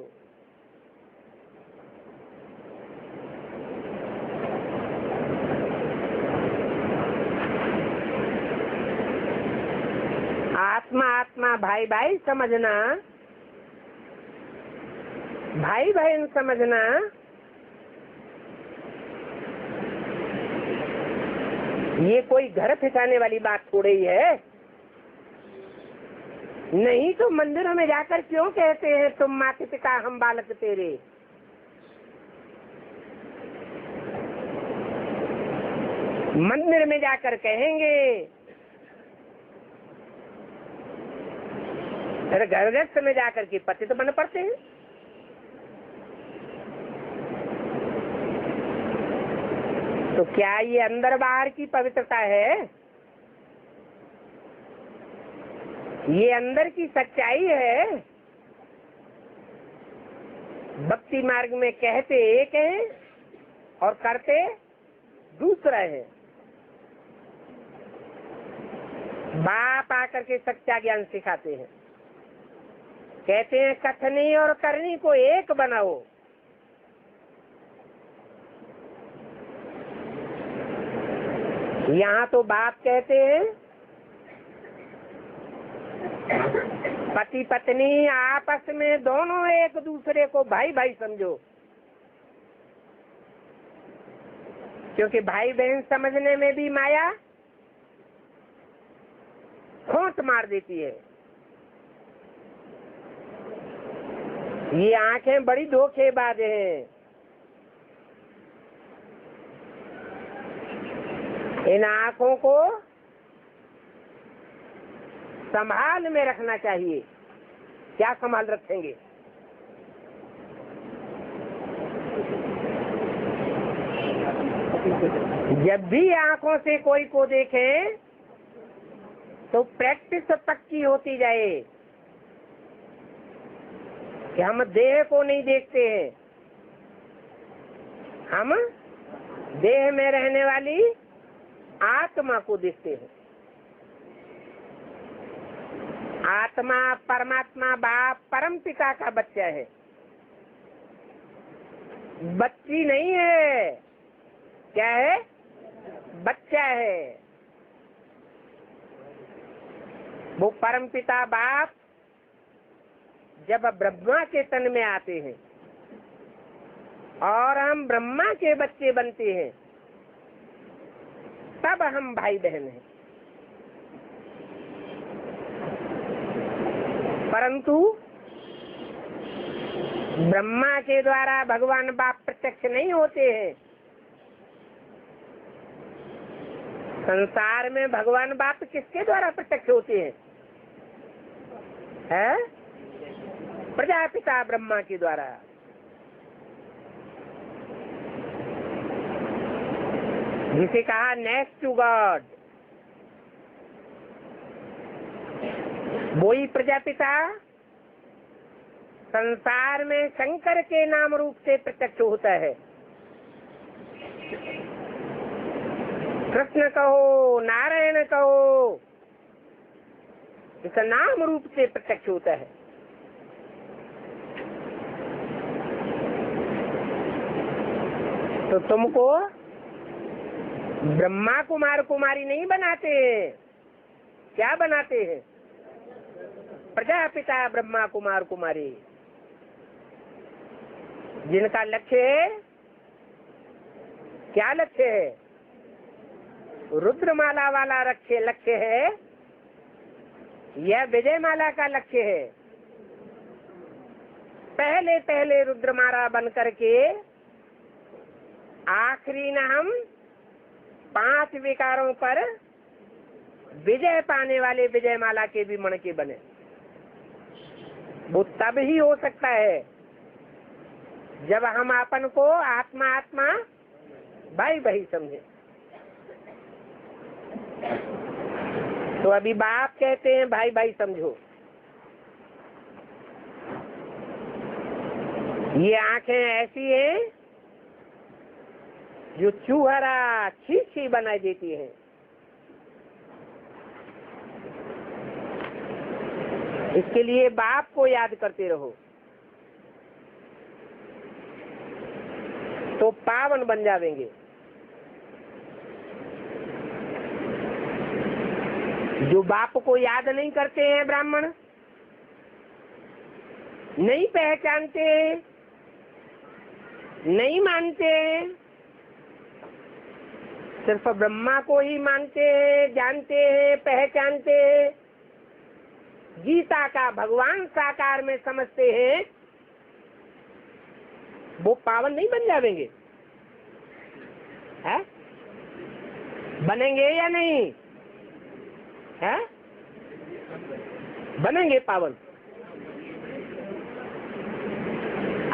आत्मा आत्मा भाई भाई समझना, भाई बहन समझना, ये कोई घर ठिकाने वाली बात थोड़ी ही है। नहीं तो मंदिरों में जाकर क्यों कहते हैं तुम माता पिता हम बालक तेरे? मंदिर में जाकर कहेंगे, अरे घर गृहस्थ में जाकर के पतित बन पड़ते हैं। तो क्या ये अंदर बाहर की पवित्रता है? ये अंदर की सच्चाई है। भक्ति मार्ग में कहते एक है और करते दूसरा है। बाप आकर के सच्चा ज्ञान सिखाते हैं, कहते हैं कथनी और करनी को एक बनाओ। यहाँ तो बाप कहते हैं पति पत्नी आपस में दोनों एक दूसरे को भाई भाई समझो, क्योंकि भाई बहन समझने में भी माया खोट मार देती है। ये आंखें बड़ी धोखेबाज हैं। इन आंखों को संभाल में रखना चाहिए। क्या संभाल रखेंगे? जब भी आंखों से कोई को देखें तो प्रैक्टिस पक्की होती जाए कि हम देह को नहीं देखते हैं, हम देह में रहने वाली आत्मा को देखते हैं। आत्मा परमात्मा बाप परम पिता का बच्चा है, बच्ची नहीं है। क्या है? बच्चा है। वो परम पिता बाप जब ब्रह्मा के तन में आते हैं और हम ब्रह्मा के बच्चे बनते हैं, तब हम भाई बहन हैं। परंतु ब्रह्मा के द्वारा भगवान बाप प्रत्यक्ष नहीं होते हैं। संसार में भगवान बाप किसके द्वारा प्रत्यक्ष होते हैं? है? प्रजापिता ब्रह्मा के द्वारा। जिसे कहा नेक्स्ट टू गॉड, वही प्रजापिता संसार में शंकर के नाम रूप से प्रत्यक्ष होता है। कृष्ण कहो, नारायण कहो, इसका नाम रूप से प्रत्यक्ष होता है। तो तुमको ब्रह्मा कुमार कुमारी नहीं बनाते हैं, क्या बनाते हैं? प्रजापिता ब्रह्मा कुमार कुमारी, जिनका लक्ष्य है, क्या लक्ष्य है? रुद्रमाला वाला लक्ष्य है, यह विजयमाला का लक्ष्य है। पहले पहले रुद्रमाला बन करके आखिरी न हम 5 विकारों पर विजय पाने वाले विजयमाला के भी मण के बने। वो तब ही हो सकता है जब हम अपन को आत्मा आत्मा भाई भाई समझे। तो अभी बाप कहते हैं भाई भाई समझो। ये आंखें ऐसी हैं जो चूहरा छी बनाई देती हैं। इसके लिए बाप को याद करते रहो तो पावन बन जावेंगे। जो बाप को याद नहीं करते हैं ब्राह्मण, नहीं पहचानते, नहीं मानते, सिर्फ ब्रह्मा को ही मानते हैं, जानते हैं, पहचानते हैं, गीता का भगवान साकार में समझते हैं, वो पावन नहीं बन जाएंगे? है? बनेंगे या नहीं? है? बनेंगे पावन।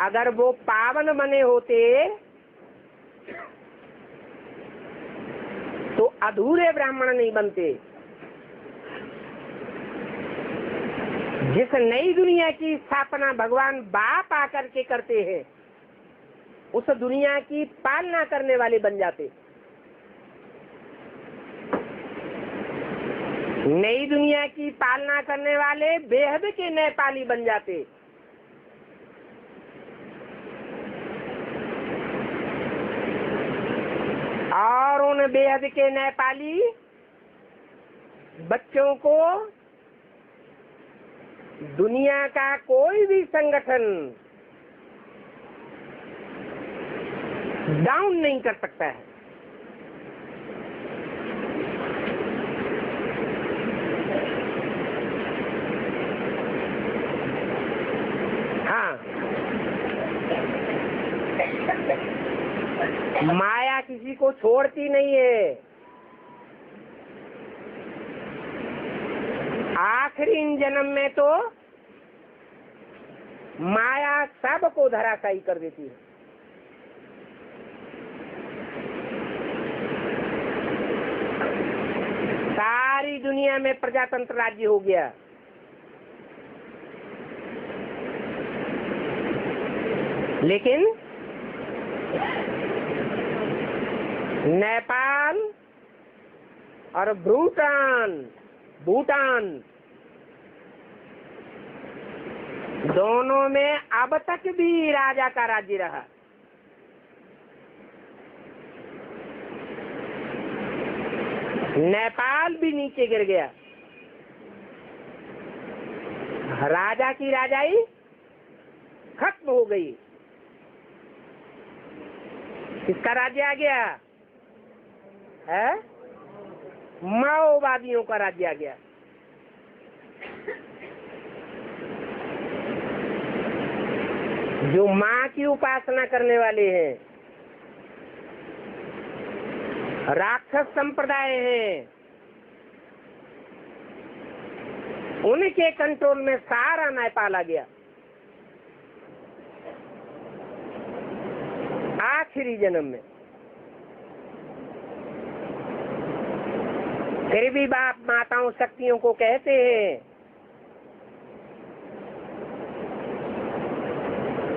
अगर वो पावन बने होते तो अधूरे ब्राह्मण नहीं बनते। जिस नई दुनिया की स्थापना भगवान बाप आकर के करते हैं, उस दुनिया की पालना करने वाले बन जाते। नई दुनिया की पालना करने वाले बेहद के नेपाली बन जाते। और उन बेहद के नेपाली बच्चों को दुनिया का कोई भी संगठन डाउन नहीं कर सकता है। हाँ, माया किसी को छोड़ती नहीं है। आखिरी जन्म में तो माया सबको धराशायी कर देती है। सारी दुनिया में प्रजातंत्र राज्य हो गया, लेकिन नेपाल और भूटान दोनों में अब तक भी राजा का राज्य रहा। नेपाल भी नीचे गिर गया, राजा की राजाई खत्म हो गई। किसका राज्य आ गया है? माओवादियों का राज्य आ गया। जो माँ की उपासना करने वाले हैं, राक्षस संप्रदाय हैं, उनके कंट्रोल में सारा नेपाल आ गया। आखिरी जन्म में फिर भी बाप माताओं शक्तियों को कहते हैं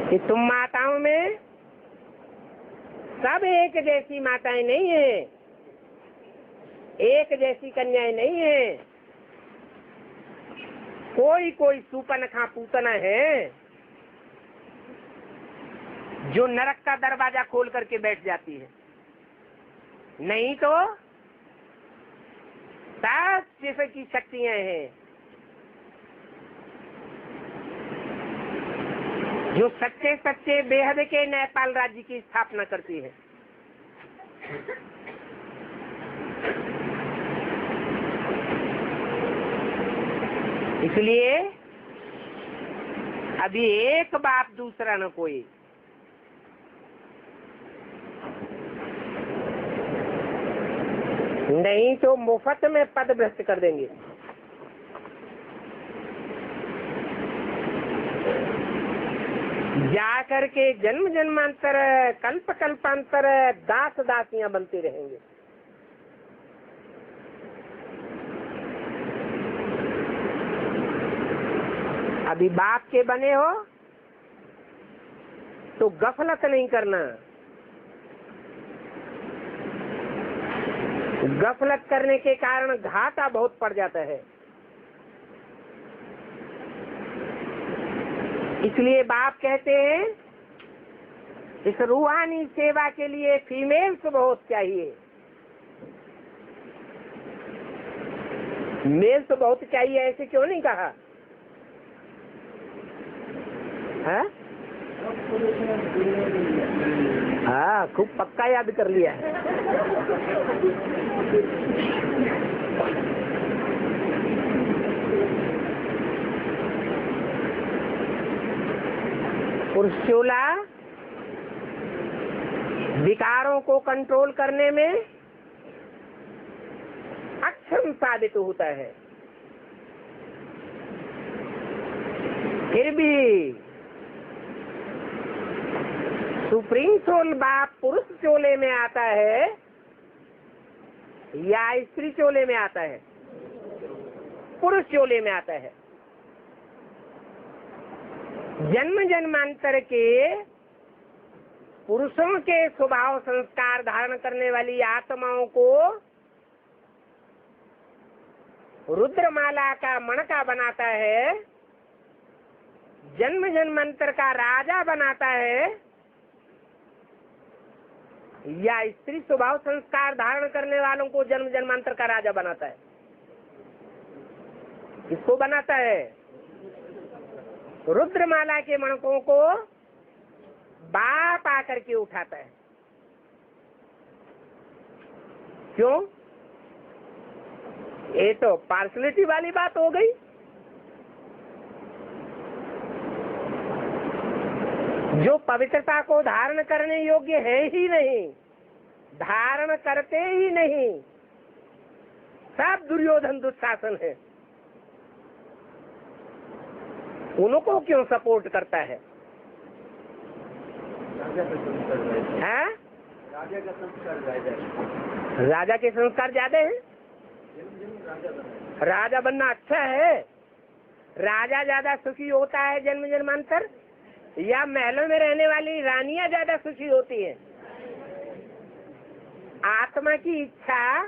कि तुम माताओं में सब एक जैसी माताएं नहीं है, एक जैसी कन्याएं नहीं है। कोई कोई सूपनखा पूतना है जो नरक का दरवाजा खोल करके बैठ जाती है, नहीं तो सात शिव की शक्तियां हैं जो सच्चे सच्चे बेहद के नेपाल राज्य की स्थापना करती है। इसलिए अभी एक बाप दूसरा न कोई। नहीं तो मुफ्त में पद भ्रष्ट कर देंगे। जाकर के जन्म जन्मांतर कल्प कल्पांतर दास दासियां बनते रहेंगे। अभी बाप के बने हो तो गफलत नहीं करना। गफलत करने के कारण घाटा बहुत पड़ जाता है। इसलिए बाप कहते हैं इस रूहानी सेवा के लिए फीमेल्स बहुत चाहिए। मेल तो बहुत चाहिए, ऐसे क्यों नहीं कहा? हाँ, खूब पक्का याद कर लिया है। पुरुषोला विकारों को कंट्रोल करने में अक्षम साबित होता है। फिर भी सुप्रीम सोल बाप पुरुष चोले में आता है या स्त्री चोले में आता है? पुरुष चोले में आता है। जन्म जन्मांतर के पुरुषों के स्वभाव संस्कार धारण करने वाली आत्माओं को रुद्रमाला का मणका बनाता है, जन्म जन्मांतर का राजा बनाता है, या स्त्री स्वभाव संस्कार धारण करने वालों को जन्म जन्मांतर का राजा बनाता है? किसको बनाता है? रुद्रमाला के मणकों को बाप आकर के उठाता है। क्यों? ये तो पार्सलिटी वाली बात हो गई। जो पवित्रता को धारण करने योग्य है ही नहीं, धारण करते ही नहीं, सब दुर्योधन दुशासन है, उनको क्यों सपोर्ट करता है? हैं? राजा के संस्कार ज्यादा है। राजा बनना अच्छा है। राजा ज्यादा सुखी होता है जन्म जन्मांतर, या महलों में रहने वाली रानियां ज्यादा सुखी होती है? आत्मा की इच्छा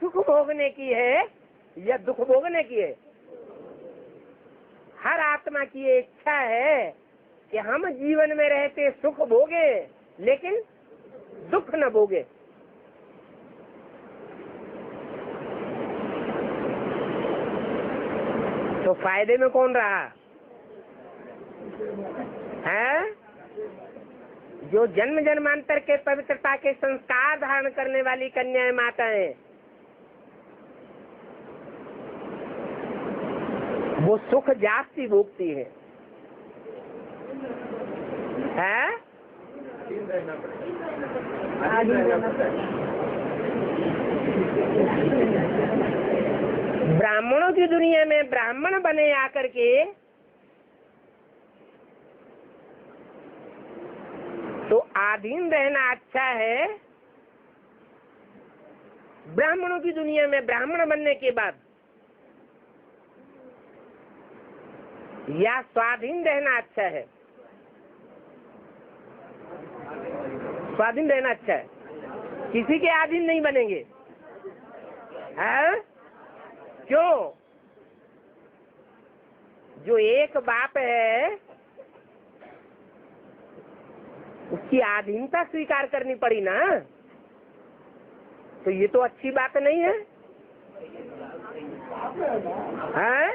सुख भोगने की है या दुख भोगने की है? हर आत्मा की ये इच्छा है कि हम जीवन में रहते सुख भोगे लेकिन दुख न भोगे। तो फायदे में कौन रहा है? जो जन्म जन्मांतर के पवित्रता के संस्कार धारण करने वाली कन्याएं माताएं, वो सुख जास्ती भोगती है। ब्राह्मणों की दुनिया में ब्राह्मण बने आकर के तो आधीन रहना अच्छा है। ब्राह्मणों की दुनिया में ब्राह्मण बनने के बाद या स्वाधीन रहना अच्छा है? स्वाधीन रहना अच्छा है। किसी के अधीन नहीं बनेंगे, है? क्यों? जो एक बाप है उसकी अधीनता स्वीकार करनी पड़ी ना, तो ये तो अच्छी बात नहीं है, हैं?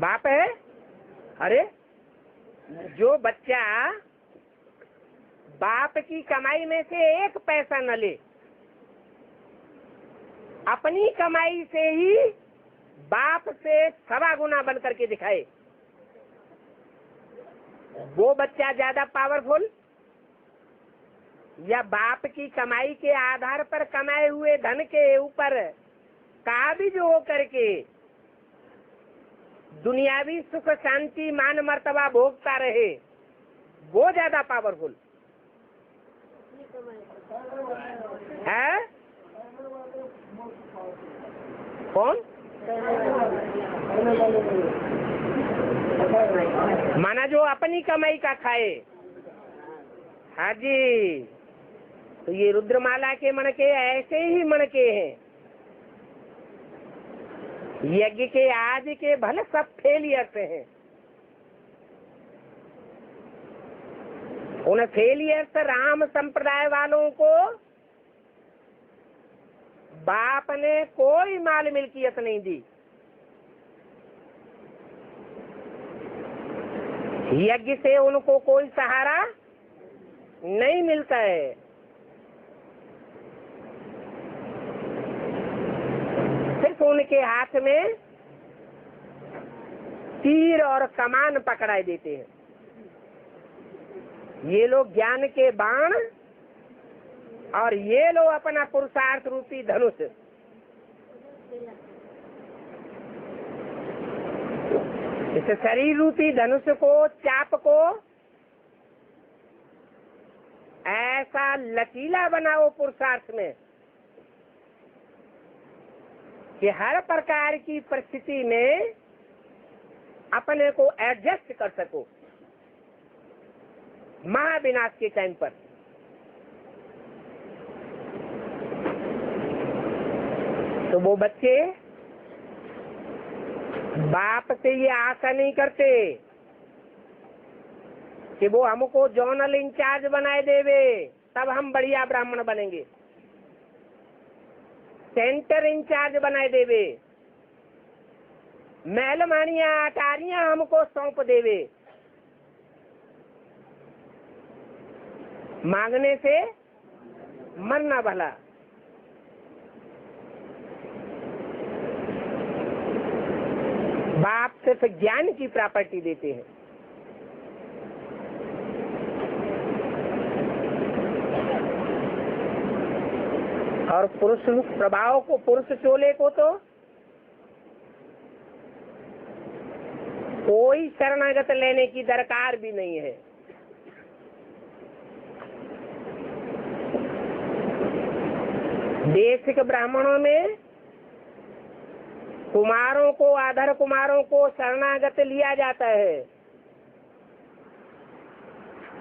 बाप है। अरे जो बच्चा बाप की कमाई में से एक पैसा न ले, अपनी कमाई से ही बाप से 1.25 गुना बन करके दिखाए, वो बच्चा ज्यादा पावरफुल या बाप की कमाई के आधार पर कमाए हुए धन के ऊपर काबिज हो करके दुनियावी सुख शांति मान मर्तबा भोगता रहे, वो ज्यादा पावरफुल है? कौन? माना जो अपनी कमाई का खाए। हाँ जी, तो ये रुद्रमाला के मणके ऐसे ही मणके हैं। यज्ञ के आज के भले सब फेलियर हैं, उन फेलियर से राम संप्रदाय वालों को बाप ने कोई माल मिल्कियत नहीं दी। यज्ञ से उनको कोई सहारा नहीं मिलता है। सिर्फ उनके हाथ में तीर और कमान पकड़ाई देते हैं। ये लोग ज्ञान के बाण और ये लोग अपना पुरुषार्थ रूपी धनुष। इस शरीर रूपी धनुष को, चाप को ऐसा लचीला बनाओ पुरुषार्थ में कि हर प्रकार की परिस्थिति में अपने को एडजस्ट कर सको। महाविनाश के टाइम पर तो वो बच्चे बाप से ये आशा नहीं करते कि वो हमको जोनल इंचार्ज बनाए देवे तब हम बढ़िया ब्राह्मण बनेंगे, सेंटर इंचार्ज बनाए देवे, महलमानियां अटारियां हमको सौंप देवे। मांगने से मरना भला। बाप सिर्फ ज्ञान की प्रॉपर्टी देते हैं। और पुरुष प्रभाव को, पुरुष चोले को तो कोई शरणागत लेने की दरकार भी नहीं है। बेसिक ब्राह्मणों में कुमारों को, आधर कुमारों को शरणागत लिया जाता है,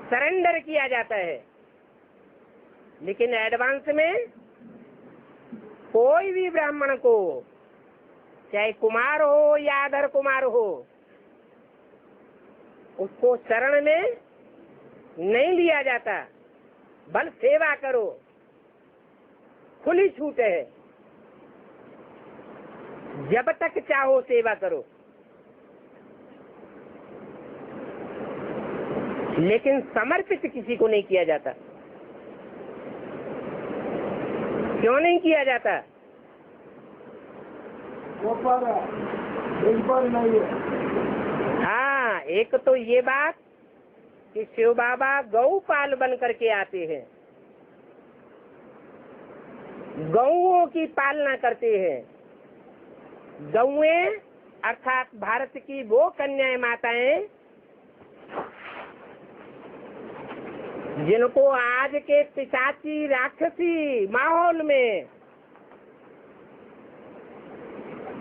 सरेंडर किया जाता है। लेकिन एडवांस में कोई भी ब्राह्मण को, चाहे कुमार हो या आधर कुमार हो, उसको शरण में नहीं लिया जाता। बल सेवा करो, खुली छूट है, जब तक चाहो सेवा करो। लेकिन समर्पित किसी को नहीं किया जाता। क्यों नहीं किया जाता? हाँ, एक तो ये बात कि शिव बाबा गौपाल बन करके आते हैं, गौओं की पालना करते हैं। गौएं अर्थात भारत की वो कन्याएं माताएं जिनको आज के पिशाची राक्षसी माहौल में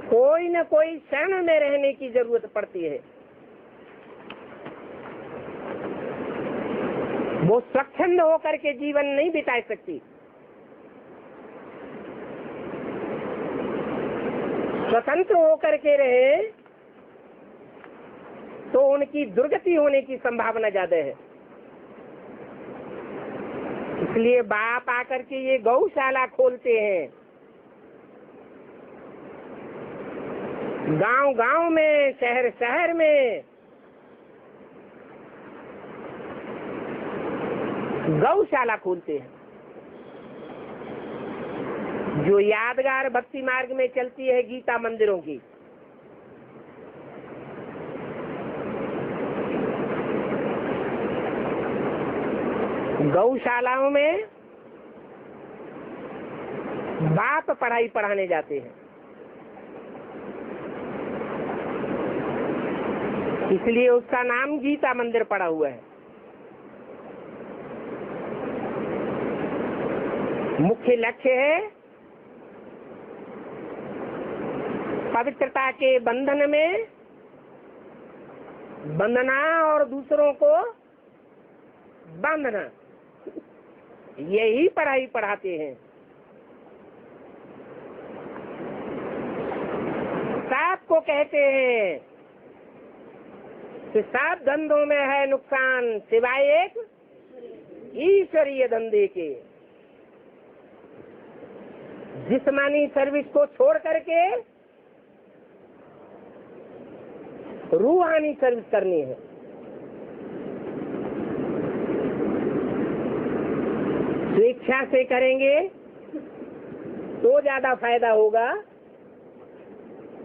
कोई न कोई शरण में रहने की जरूरत पड़ती है, वो स्वच्छंद होकर के जीवन नहीं बिता सकती। स्वतंत्र होकर के रहे तो उनकी दुर्गति होने की संभावना ज्यादा है। इसलिए बाप आकर के ये गौशाला खोलते हैं। गांव गांव में, शहर शहर में गौशाला खोलते हैं, जो यादगार भक्ति मार्ग में चलती है गीता मंदिरों की। गौशालाओं में बाप पढ़ाई पढ़ाने जाते हैं, इसलिए उसका नाम गीता मंदिर पड़ा हुआ है। मुख्य लक्ष्य है पवित्रता के बंधन में बंधना और दूसरों को बांधना, यही पढ़ाई पढ़ाते हैं। सात को कहते हैं कि सात धंधों में है नुकसान सिवाय एक ईश्वरीय धंधे के। जिस्मानी सर्विस को छोड़ करके रूहानी सर्विस करनी है। स्वेच्छा से करेंगे तो ज्यादा फायदा होगा,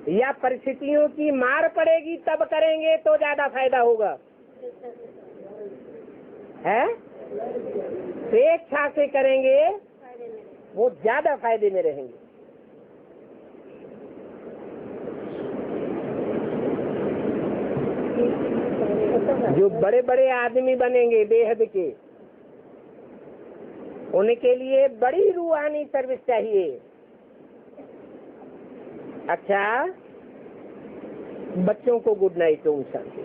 या परिस्थितियों की मार पड़ेगी तब करेंगे तो ज्यादा फायदा होगा? है स्वेच्छा से करेंगे वो ज्यादा फायदे में रहेंगे। जो बड़े बड़े आदमी बनेंगे बेहद के, उनके लिए बड़ी रूहानी सर्विस चाहिए। अच्छा, बच्चों को गुड नाइट, ओम शांति।